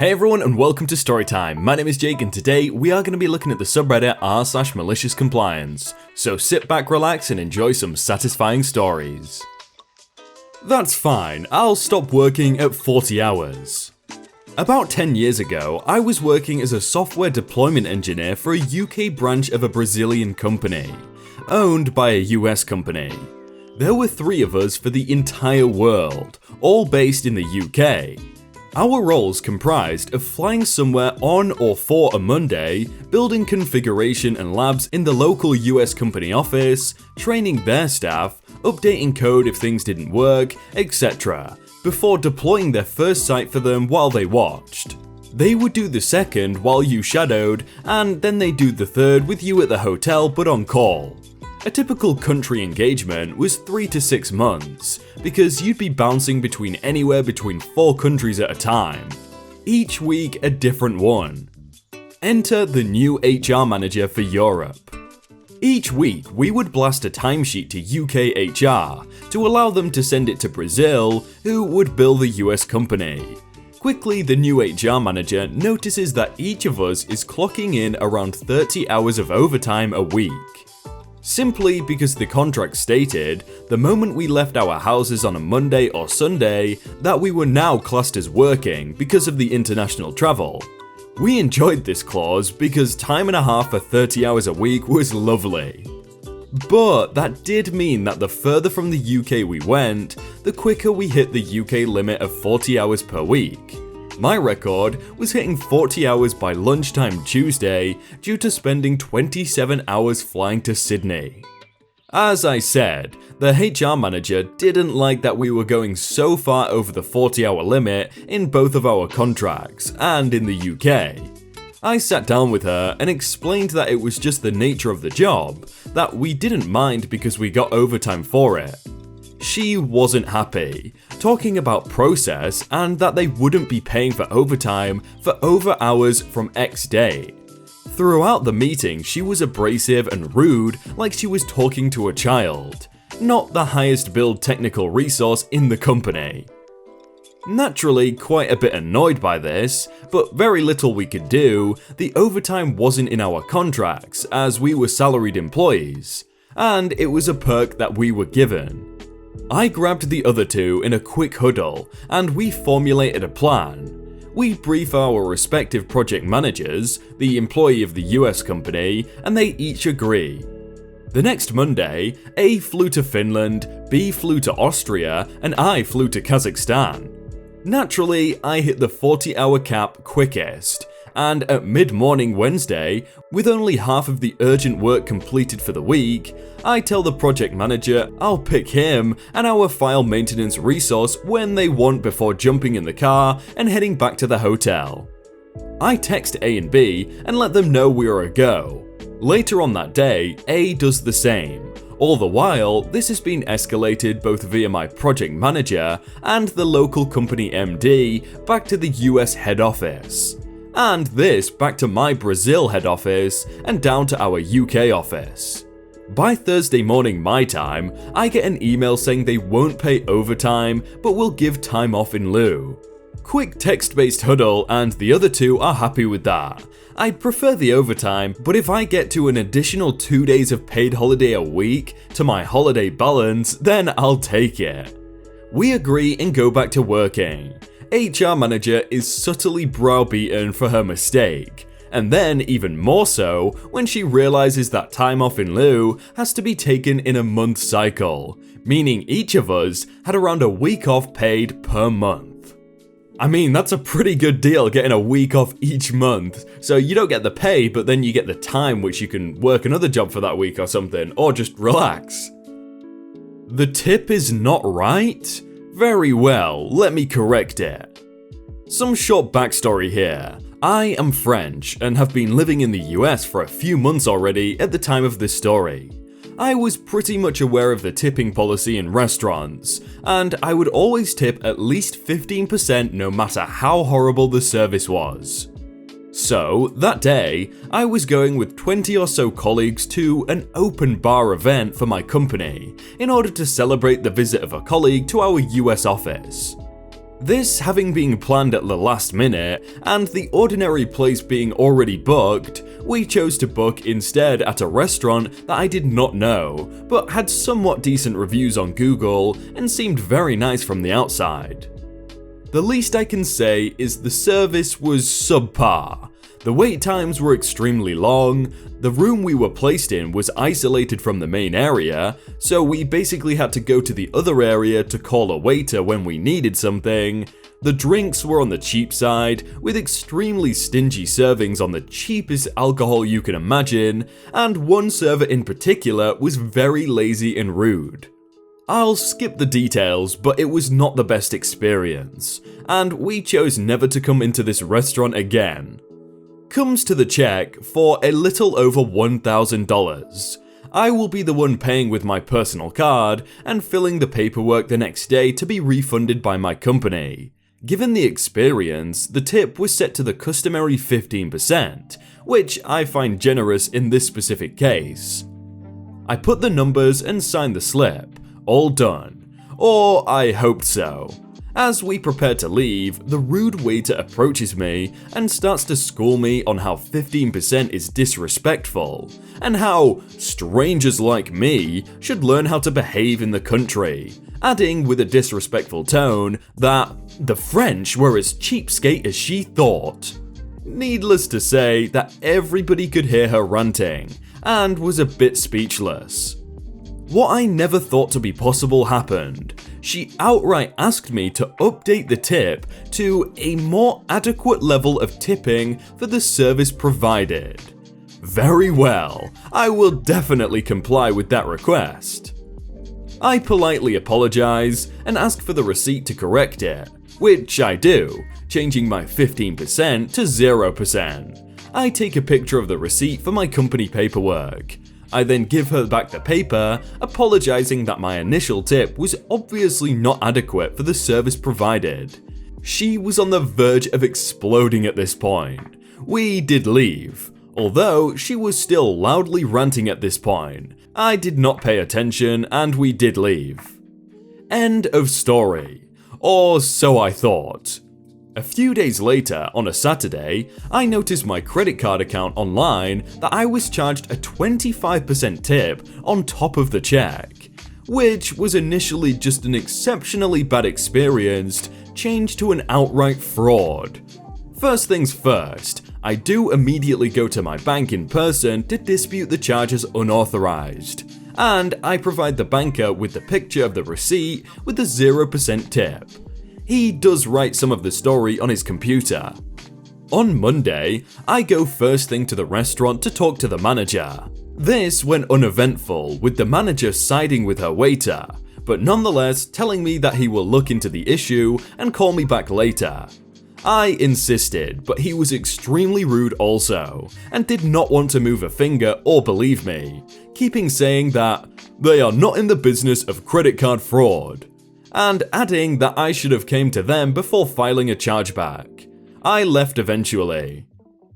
Hey everyone and welcome to Storytime. My name is Jake and today we are going to be looking at the subreddit r/maliciouscompliance. So sit back, relax and enjoy some satisfying stories. That's fine, I'll stop working at 40 hours. About 10 years ago, I was working as a software deployment engineer for a UK branch of a Brazilian company, owned by a US company. There were 3 of us for the entire world, all based in the UK. Our roles comprised of flying somewhere on or for a Monday, building configuration and labs in the local US company office, training their staff, updating code if things didn't work, etc., before deploying their first site for them while they watched. They would do the second while you shadowed, and then they'd do the third with you at the hotel but on call. A typical country engagement was 3 to 6 months, because you'd be bouncing between anywhere between 4 countries at a time. Each week a different one. Enter the new HR manager for Europe. Each week we would blast a timesheet to UK HR to allow them to send it to Brazil, who would bill the US company. Quickly, the new HR manager notices that each of us is clocking in around 30 hours of overtime a week. Simply because the contract stated, the moment we left our houses on a Monday or Sunday, that we were now classed as working because of the international travel. We enjoyed this clause because time and a half for 30 hours a week was lovely. But that did mean that the further from the UK we went, the quicker we hit the UK limit of 40 hours per week. My record was hitting 40 hours by lunchtime Tuesday due to spending 27 hours flying to Sydney. As I said, the HR manager didn't like that we were going so far over the 40-hour limit in both of our contracts and in the UK. I sat down with her and explained that it was just the nature of the job, that we didn't mind because we got overtime for it. She wasn't happy, talking about process and that they wouldn't be paying for overtime for over hours from X day. Throughout the meeting, she was abrasive and rude, like she was talking to a child, not the highest billed technical resource in the company. Naturally, quite a bit annoyed by this, but very little we could do. The overtime wasn't in our contracts as we were salaried employees, and it was a perk that we were given. I grabbed the other 2 in a quick huddle and we formulated a plan. We brief our respective project managers, the employee of the US company, and they each agree. The next Monday, A flew to Finland, B flew to Austria, and I flew to Kazakhstan. Naturally, I hit the 40-hour cap quickest, and at mid-morning Wednesday, with only half of the urgent work completed for the week, I tell the project manager I'll pick him and our file maintenance resource when they want before jumping in the car and heading back to the hotel. I text A and B and let them know we are a go. Later on that day, A does the same. All the while, this has been escalated both via my project manager and the local company MD back to the US head office. And this back to my Brazil head office and down to our UK office. By Thursday morning my time, I get an email saying they won't pay overtime but will give time off in lieu. Quick text-based huddle and the other 2 are happy with that. I'd prefer the overtime, but if I get to an additional 2 days of paid holiday a week to my holiday balance, then I'll take it. We agree and go back to working. HR manager is subtly browbeaten for her mistake, and then even more so when she realizes that time off in lieu has to be taken in a month cycle, meaning each of us had around a week off paid per month. I mean, that's a pretty good deal getting a week off each month, so you don't get the pay but then you get the time which you can work another job for that week or something, or just relax. The tip is not right? Very well, let me correct it. Some short backstory here. I am French and have been living in the US for a few months already at the time of this story. I was pretty much aware of the tipping policy in restaurants, and I would always tip at least 15% no matter how horrible the service was. So, that day, I was going with 20 or so colleagues to an open bar event for my company in order to celebrate the visit of a colleague to our US office. This having been planned at the last minute, and the ordinary place being already booked, we chose to book instead at a restaurant that I did not know, but had somewhat decent reviews on Google and seemed very nice from the outside. The least I can say is the service was subpar. The wait times were extremely long, the room we were placed in was isolated from the main area, so we basically had to go to the other area to call a waiter when we needed something. The drinks were on the cheap side, with extremely stingy servings on the cheapest alcohol you can imagine, and one server in particular was very lazy and rude. I'll skip the details, but it was not the best experience, and we chose never to come into this restaurant again. Comes to the check for a little over $1,000. I will be the one paying with my personal card and filling the paperwork the next day to be refunded by my company. Given the experience, the tip was set to the customary 15%, which I find generous in this specific case. I put the numbers and signed the slip, all done. Or I hoped so. As we prepare to leave, the rude waiter approaches me and starts to school me on how 15% is disrespectful, and how strangers like me should learn how to behave in the country, adding with a disrespectful tone that the French were as cheapskate as she thought. Needless to say that everybody could hear her ranting, and was a bit speechless. What I never thought to be possible happened. She outright asked me to update the tip to a more adequate level of tipping for the service provided. Very well, I will definitely comply with that request. I politely apologize and ask for the receipt to correct it, which I do, changing my 15% to 0%. I take a picture of the receipt for my company paperwork. I then give her back the paper, apologizing that my initial tip was obviously not adequate for the service provided. She was on the verge of exploding at this point. We did leave, although she was still loudly ranting at this point. I did not pay attention and we did leave. End of story. Or so I thought. A few days later, on a Saturday, I noticed my credit card account online that I was charged a 25% tip on top of the check, which was initially just an exceptionally bad experience changed to an outright fraud. First things first, I do immediately go to my bank in person to dispute the charge as unauthorized, and I provide the banker with the picture of the receipt with the 0% tip. He does write some of the story on his computer. On Monday, I go first thing to the restaurant to talk to the manager. This went uneventful, with the manager siding with her waiter, but nonetheless telling me that he will look into the issue and call me back later. I insisted, but he was extremely rude also, and did not want to move a finger or believe me, keeping saying that they are not in the business of credit card fraud, and adding that I should have came to them before filing a chargeback. I left eventually.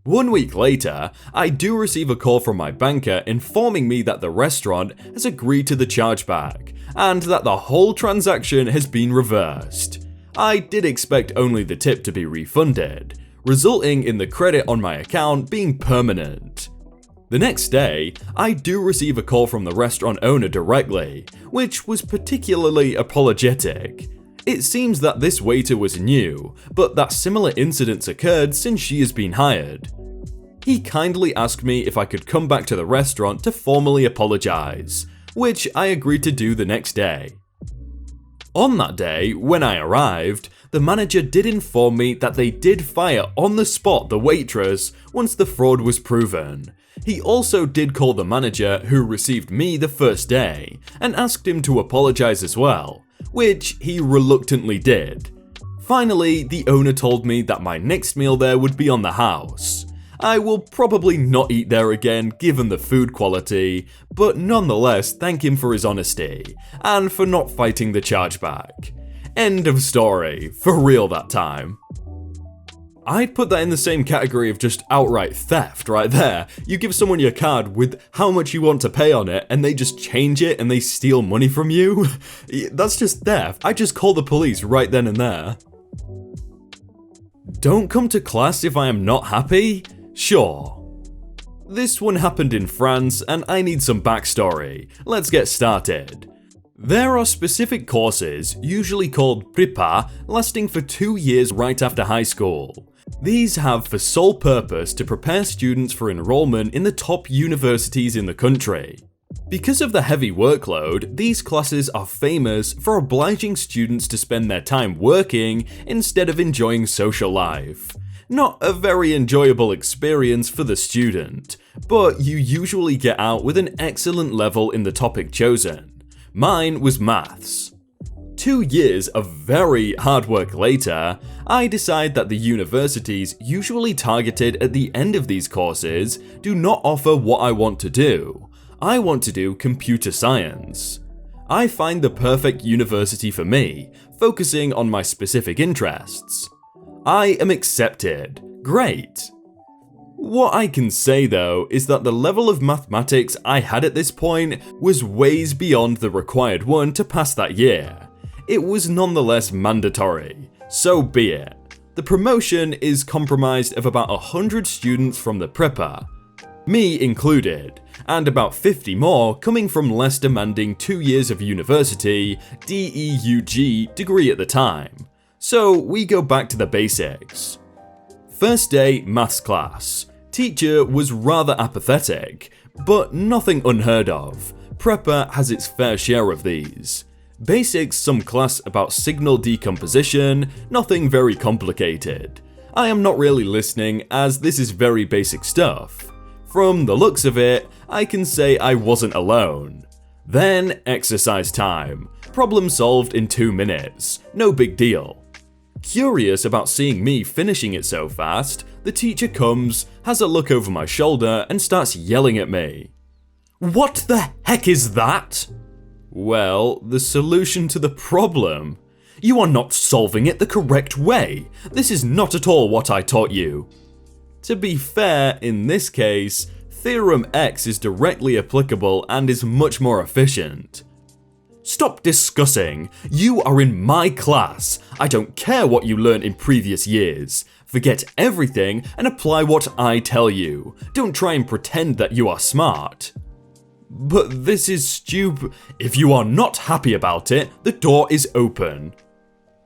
1 week later, I do receive a call from my banker informing me that the restaurant has agreed to the chargeback, and that the whole transaction has been reversed. I did expect only the tip to be refunded, resulting in the credit on my account being permanent. The next day, I do receive a call from the restaurant owner directly, which was particularly apologetic. It seems that this waiter was new, but that similar incidents occurred since she has been hired. He kindly asked me if I could come back to the restaurant to formally apologize, which I agreed to do the next day. On that day, when I arrived, the manager did inform me that they did fire on the spot the waitress once the fraud was proven. He also did call the manager who received me the first day and asked him to apologize as well, which he reluctantly did. Finally, the owner told me that my next meal there would be on the house. I will probably not eat there again given the food quality, but nonetheless thank him for his honesty and for not fighting the chargeback. End of story, for real that time. I'd put that in the same category of just outright theft right there. You give someone your card with how much you want to pay on it and they just change it and they steal money from you? That's just theft. I just call the police right then and there. Don't come to class if I am not happy? Sure. This one happened in France and I need some backstory. Let's get started. There are specific courses, usually called prépa, lasting for 2 years right after high school. These have for sole purpose to prepare students for enrollment in the top universities in the country. Because of the heavy workload, these classes are famous for obliging students to spend their time working instead of enjoying social life. Not a very enjoyable experience for the student, but you usually get out with an excellent level in the topic chosen. Mine was maths. 2 years of very hard work later, I decide that the universities usually targeted at the end of these courses do not offer what I want to do. I want to do computer science. I find the perfect university for me, focusing on my specific interests. I am accepted. Great. What I can say though is that the level of mathematics I had at this point was ways beyond the required one to pass that year. It was nonetheless mandatory, so be it. The promotion is comprised of about 100 students from the prépa, me included, and about 50 more coming from less demanding 2 years of university, DEUG degree at the time. So we go back to the basics. First day maths class. Teacher was rather apathetic, but nothing unheard of. Prépa has its fair share of these. Basics, some class about signal decomposition, nothing very complicated. I am not really listening as this is very basic stuff. From the looks of it, I can say I wasn't alone. Then exercise time. Problem solved in 2 minutes. No big deal. Curious about seeing me finishing it so fast, the teacher comes, has a look over my shoulder and starts yelling at me. What the heck is that? Well, the solution to the problem. You are not solving it the correct way. This is not at all what I taught you. To be fair, in this case, Theorem X is directly applicable and is much more efficient. Stop discussing. You are in my class. I don't care what you learned in previous years. Forget everything and apply what I tell you. Don't try and pretend that you are smart. But this is stupid. If you are not happy about it, the door is open.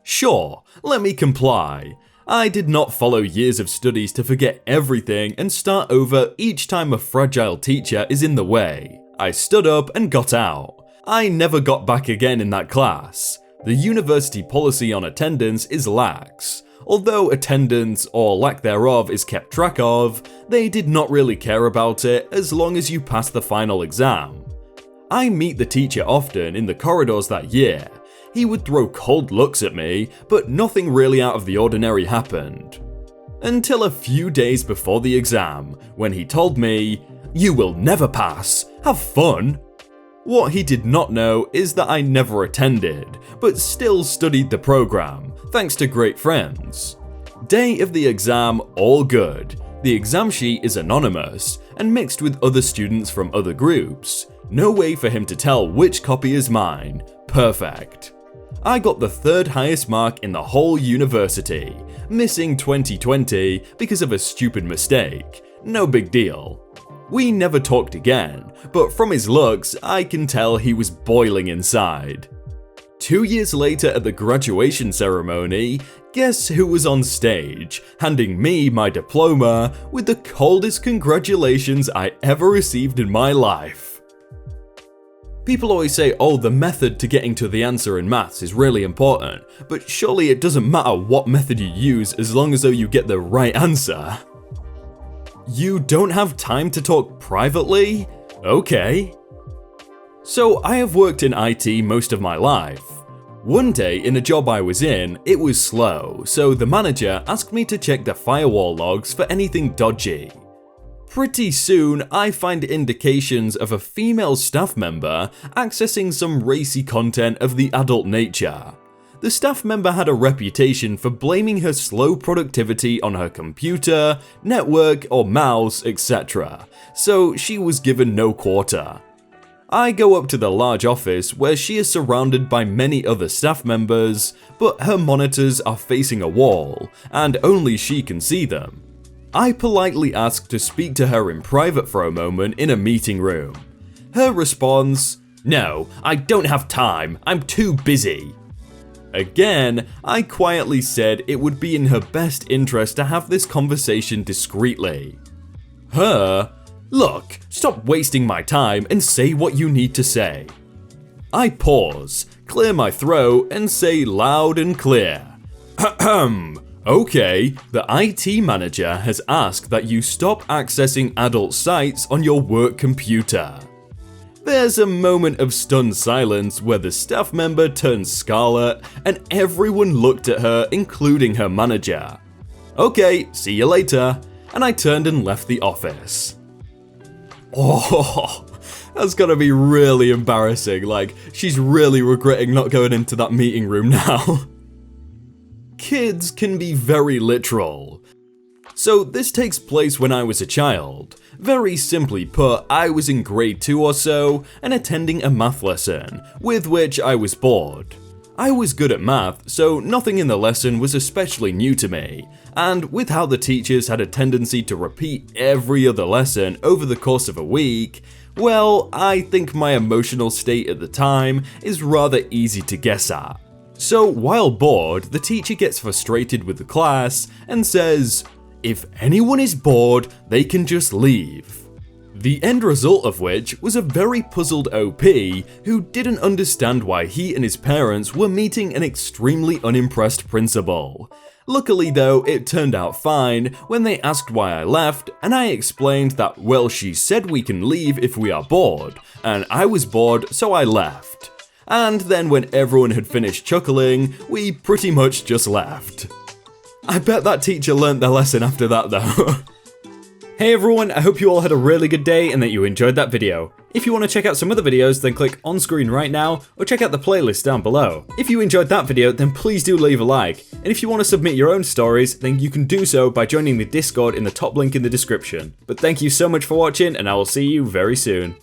Sure, let me comply. I did not follow years of studies to forget everything and start over each time a fragile teacher is in the way. I stood up and got out. I never got back again in that class. The university policy on attendance is lax. Although attendance or lack thereof is kept track of, they did not really care about it as long as you pass the final exam. I meet the teacher often in the corridors that year. He would throw cold looks at me, but nothing really out of the ordinary happened. Until a few days before the exam, when he told me, "You will never pass, have fun." What he did not know is that I never attended, but still studied the program, thanks to great friends. Day of the exam, all good. The exam sheet is anonymous, and mixed with other students from other groups. No way for him to tell which copy is mine. Perfect. I got the 3rd highest mark in the whole university, missing 2020 because of a stupid mistake. No big deal. We never talked again, but from his looks, I can tell he was boiling inside. 2 years later at the graduation ceremony, guess who was on stage, handing me my diploma with the coldest congratulations I ever received in my life. People always say, oh, the method to getting to the answer in maths is really important, but surely it doesn't matter what method you use as long as you get the right answer. You don't have time to talk privately? Okay. So I have worked in IT most of my life. One day in a job I was in, it was slow, so the manager asked me to check the firewall logs for anything dodgy. Pretty soon, I find indications of a female staff member accessing some racy content of the adult nature. The staff member had a reputation for blaming her slow productivity on her computer, network, or mouse, etc., so she was given no quarter. I go up to the large office where she is surrounded by many other staff members, but her monitors are facing a wall, and only she can see them. I politely ask to speak to her in private for a moment in a meeting room. Her response, "No, I don't have time, I'm too busy." Again, I quietly said it would be in her best interest to have this conversation discreetly. Her, "Look, stop wasting my time and say what you need to say." I pause, clear my throat, and say loud and clear, "Ahem. Okay, the IT manager has asked that you stop accessing adult sites on your work computer." There's a moment of stunned silence where the staff member turns scarlet and everyone looked at her, including her manager. "Okay, see you later," and I turned and left the office. Oh, that's gotta be really embarrassing, like she's really regretting not going into that meeting room now. Kids can be very literal. So this takes place when I was a child. Very simply put, I was in grade 2 or so and attending a math lesson, with which I was bored. I was good at math, so nothing in the lesson was especially new to me, and with how the teachers had a tendency to repeat every other lesson over the course of a week, well, I think my emotional state at the time is rather easy to guess at. So while bored, the teacher gets frustrated with the class and says, "If anyone is bored, they can just leave." The end result of which was a very puzzled OP who didn't understand why he and his parents were meeting an extremely unimpressed principal. Luckily though, it turned out fine when they asked why I left, and I explained that, well, she said we can leave if we are bored, and I was bored so I left. And then when everyone had finished chuckling, we pretty much just left. I bet that teacher learnt their lesson after that though. Hey everyone, I hope you all had a really good day and that you enjoyed that video. If you want to check out some other videos, then click on screen right now, or check out the playlist down below. If you enjoyed that video, then please do leave a like. And if you want to submit your own stories, then you can do so by joining the Discord in the top link in the description. But thank you so much for watching, and I will see you very soon.